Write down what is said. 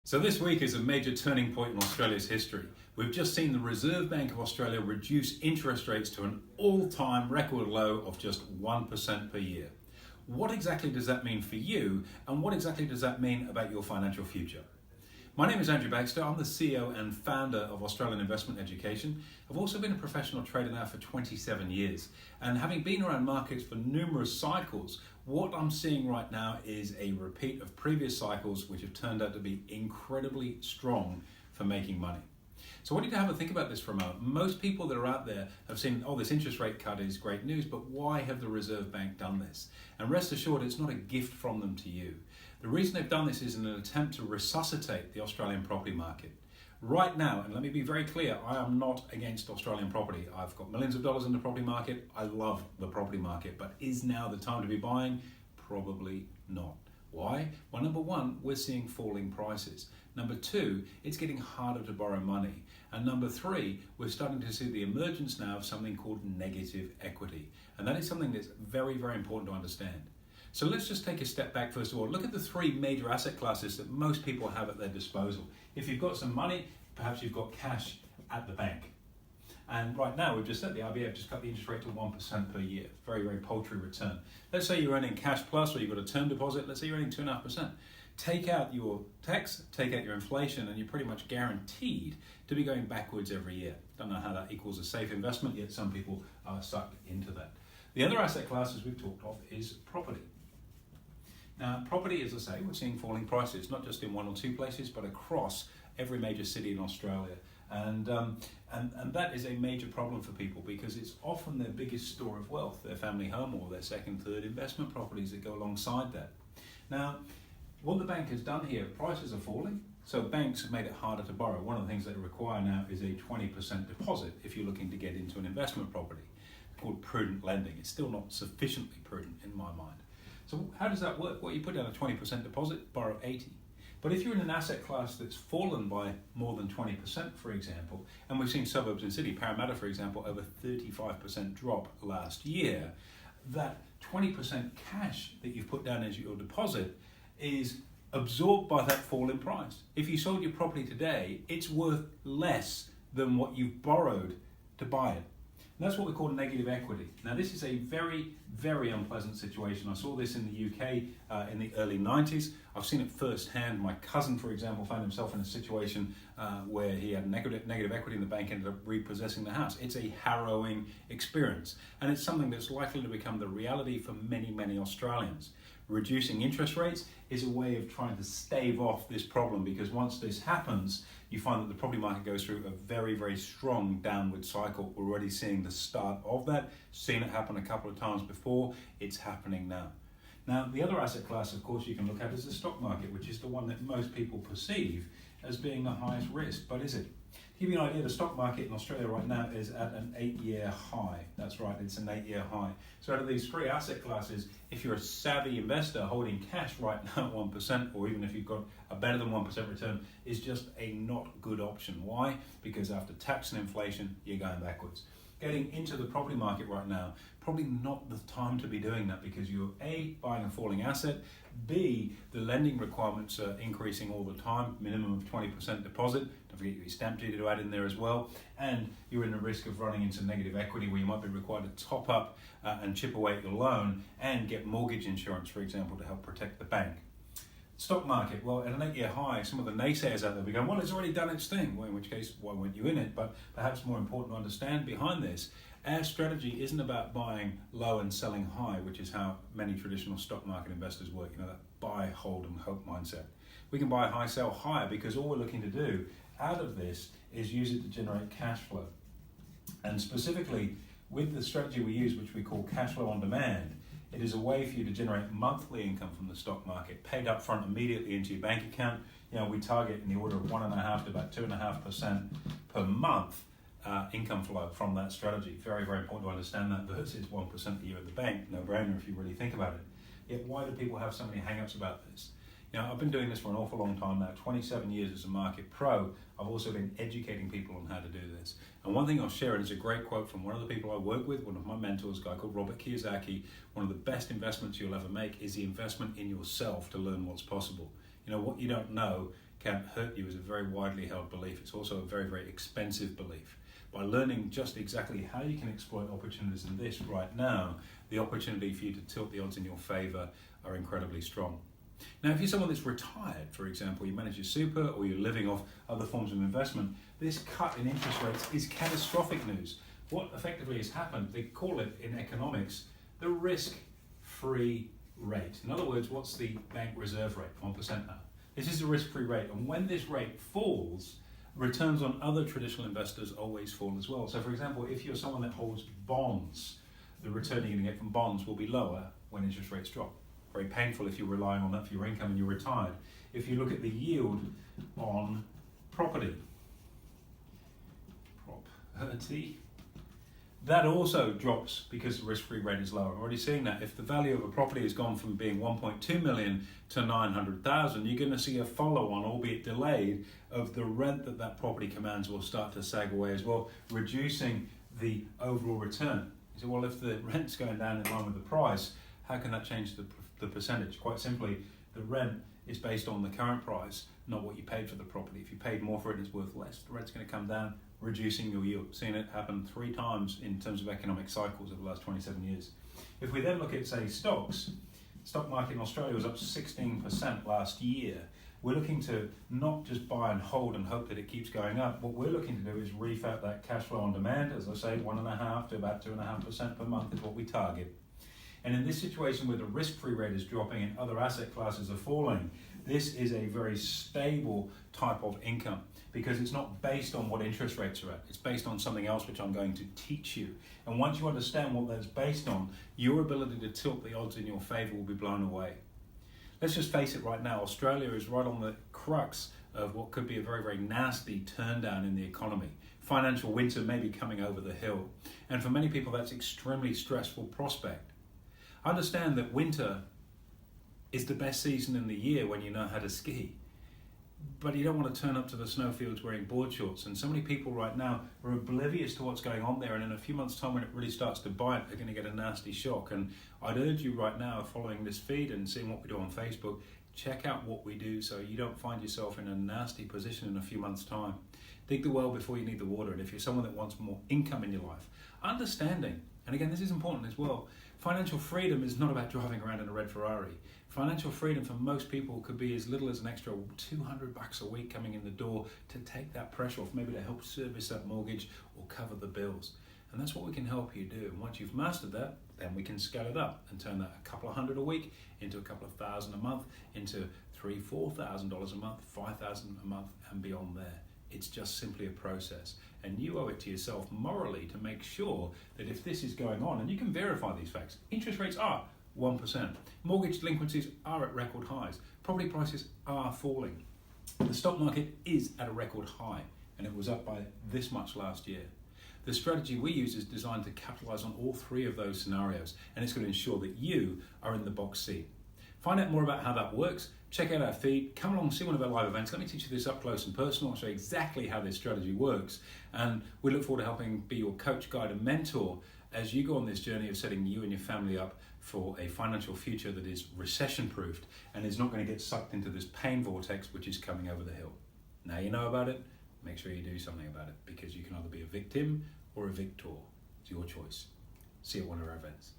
So this week is a major turning point in Australia's history. We've just seen the Reserve Bank of Australia reduce interest rates to an all-time record low of just 1% per year. What exactly does that mean for you, and what exactly does that mean about your financial future? My name is Andrew Baxter. I'm the CEO and founder of Australian Investment Education. I've also been a professional trader now for 27 years. And having been around markets for numerous cycles, what I'm seeing right now is a repeat of previous cycles which have turned out to be incredibly strong for making money. So I want you to have a think about this for a moment. Most people that are out there have seen, this interest rate cut is great news, but why have the Reserve Bank done this? And rest assured, it's not a gift from them to you. The reason they've done this is in an attempt to resuscitate the Australian property market. Right now, and let me be very clear, I am not against Australian property. I've got millions of dollars in the property market. I love the property market, but is now the time to be buying? Probably not. Why? Well, number one, we're seeing falling prices. Number two, it's getting harder to borrow money. And number three, we're starting to see the emergence now of something called negative equity. And that is something that's very, very important to understand. So let's just take a step back first of all. Look at the three major asset classes that most people have at their disposal. If you've got some money, perhaps you've got cash at the bank. And right now, we've just said the RBA have just cut the interest rate to 1% per year. Very, very paltry return. Let's say you're earning cash plus, or you've got a term deposit. Let's say you're earning 2.5%. Take out your tax, take out your inflation, and you're pretty much guaranteed to be going backwards every year. Don't know how that equals a safe investment, yet some people are sucked into that. The other asset classes we've talked of is property. Now, property, as I say, we're seeing falling prices, not just in one or two places, but across every major city in Australia. And that is a major problem for people because it's often their biggest store of wealth, their family home or their second, third investment properties that go alongside that. Now, what the bank has done here, prices are falling, so banks have made it harder to borrow. One of the things that they require now is a 20% deposit if you're looking to get into an investment property, called prudent lending. It's still not sufficiently prudent in my mind. So how does that work? Well, you put down a 20% deposit, borrow 80. But if you're in an asset class that's fallen by more than 20%, for example, and we've seen suburbs in Sydney, Parramatta, for example, over 35% drop last year, that 20% cash that you've put down as your deposit is absorbed by that fall in price. If you sold your property today, it's worth less than what you've borrowed to buy it. And that's what we call negative equity. Now, this is a very, very unpleasant situation. I saw this in the UK in the early 90s. I've seen it firsthand. My cousin, for example, found himself in a situation where he had negative equity and the bank ended up repossessing the house. It's a harrowing experience, and it's something that's likely to become the reality for many, many Australians. Reducing interest rates is a way of trying to stave off this problem, because once this happens, you find that the property market goes through a very, very strong downward cycle. We're already seeing the start of that. Seen it happen a couple of times before. It's happening now. Now, the other asset class, of course, you can look at is the stock market, which is the one that most people perceive as being the highest risk. But is it? To give you an idea, the stock market in Australia right now is at an 8-year high. That's right, it's an 8-year high. So out of these three asset classes, if you're a savvy investor holding cash right now at 1%, or even if you've got a better than 1% return, is just a not good option. Why? Because after tax and inflation, you're going backwards. Getting into the property market right now, probably not the time to be doing that, because you're A, buying a falling asset, B, the lending requirements are increasing all the time, minimum of 20% deposit, don't forget your stamp duty to add in there as well, and you're in the risk of running into negative equity where you might be required to top up and chip away at your loan and get mortgage insurance, for example, to help protect the bank. Stock market, well, at an 8-year high, some of the naysayers out there be going, well, it's already done its thing. Well, in which case, why weren't you in it? But perhaps more important to understand behind this, our strategy isn't about buying low and selling high, which is how many traditional stock market investors work, that buy, hold, and hope mindset. We can buy high, sell higher, because all we're looking to do out of this is use it to generate cash flow. And specifically, with the strategy we use, which we call cash flow on demand, it is a way for you to generate monthly income from the stock market, paid up front immediately into your bank account. We target in the order of 1.5% to about 2.5% per month income flow from that strategy. Very, very important to understand that versus 1% a year at the bank. No brainer if you really think about it. Yet why do people have so many hang-ups about this? I've been doing this for an awful long time now, 27 years as a market pro. I've also been educating people on how to do this. And one thing I'll share, and it's a great quote from one of the people I work with, one of my mentors, a guy called Robert Kiyosaki. One of the best investments you'll ever make is the investment in yourself to learn what's possible. What you don't know, can hurt you is a very widely held belief. It's also a very, very expensive belief. By learning just exactly how you can exploit opportunities in this right now, the opportunity for you to tilt the odds in your favor are incredibly strong. Now, if you're someone that's retired, for example, you manage your super or you're living off other forms of investment, this cut in interest rates is catastrophic news. What effectively has happened, they call it in economics, the risk-free rate. In other words, what's the bank reserve rate? 1% now. This is the risk-free rate, and when this rate falls, returns on other traditional investors always fall as well. So for example, if you're someone that holds bonds, the return you're going to get from bonds will be lower when interest rates drop. Very painful if you're relying on that for your income and you're retired. If you look at the yield on property, that also drops because the risk-free rate is lower. I'm already seeing that. If the value of a property has gone from being 1.2 million to 900,000, you're going to see a follow-on, albeit delayed, of the rent that property commands will start to sag away as well, reducing the overall return. You say, well, if the rent's going down in line with the price, how can that change the percentage? Quite simply, the rent is based on the current price, not what you paid for the property. If you paid more for it, it's worth less. The rent's going to come down, reducing your yield. Seen it happen 3 times in terms of economic cycles over the last 27 years. If we then look at, say, stocks, stock market in Australia was up 16% last year. We're looking to not just buy and hold and hope that it keeps going up. What we're looking to do is reef out that cash flow on demand. As I say, 1.5% to about 2.5% per month is what we target. And in this situation where the risk-free rate is dropping and other asset classes are falling, this is a very stable type of income because it's not based on what interest rates are at. It's based on something else which I'm going to teach you. And once you understand what that's based on, your ability to tilt the odds in your favor will be blown away. Let's just face it right now, Australia is right on the crux of what could be a very, very nasty turn down in the economy. Financial winter may be coming over the hill. And for many people, that's an extremely stressful prospect. Understand that winter is the best season in the year when you know how to ski. But you don't want to turn up to the snowfields wearing board shorts. And so many people right now are oblivious to what's going on there. And in a few months' time, when it really starts to bite, they're going to get a nasty shock. And I'd urge you right now, following this feed and seeing what we do on Facebook, check out what we do so you don't find yourself in a nasty position in a few months' time. Dig the well before you need the water. And if you're someone that wants more income in your life, understanding, and again, this is important as well, financial freedom is not about driving around in a red Ferrari. Financial freedom for most people could be as little as an extra $200 a week coming in the door to take that pressure off, maybe to help service that mortgage or cover the bills. And that's what we can help you do. And once you've mastered that, then we can scale it up and turn that a couple of hundred a week into a couple of thousand a month, into $3,000-4,000 a month, $5,000 a month, and beyond there. It's just simply a process. And you owe it to yourself morally to make sure that if this is going on, and you can verify these facts, interest rates are 1%. Mortgage delinquencies are at record highs. Property prices are falling. The stock market is at a record high, and it was up by this much last year. The strategy we use is designed to capitalize on all 3 of those scenarios, and it's going to ensure that you are in the box seat. Find out more about how that works. Check out our feed. Come along and see one of our live events. Let me teach you this up close and personal. I'll show you exactly how this strategy works. And we look forward to helping be your coach, guide, and mentor as you go on this journey of setting you and your family up for a financial future that is recession-proofed and is not going to get sucked into this pain vortex which is coming over the hill. Now you know about it, make sure you do something about it because you can either be a victim or a victor. It's your choice. See you at one of our events.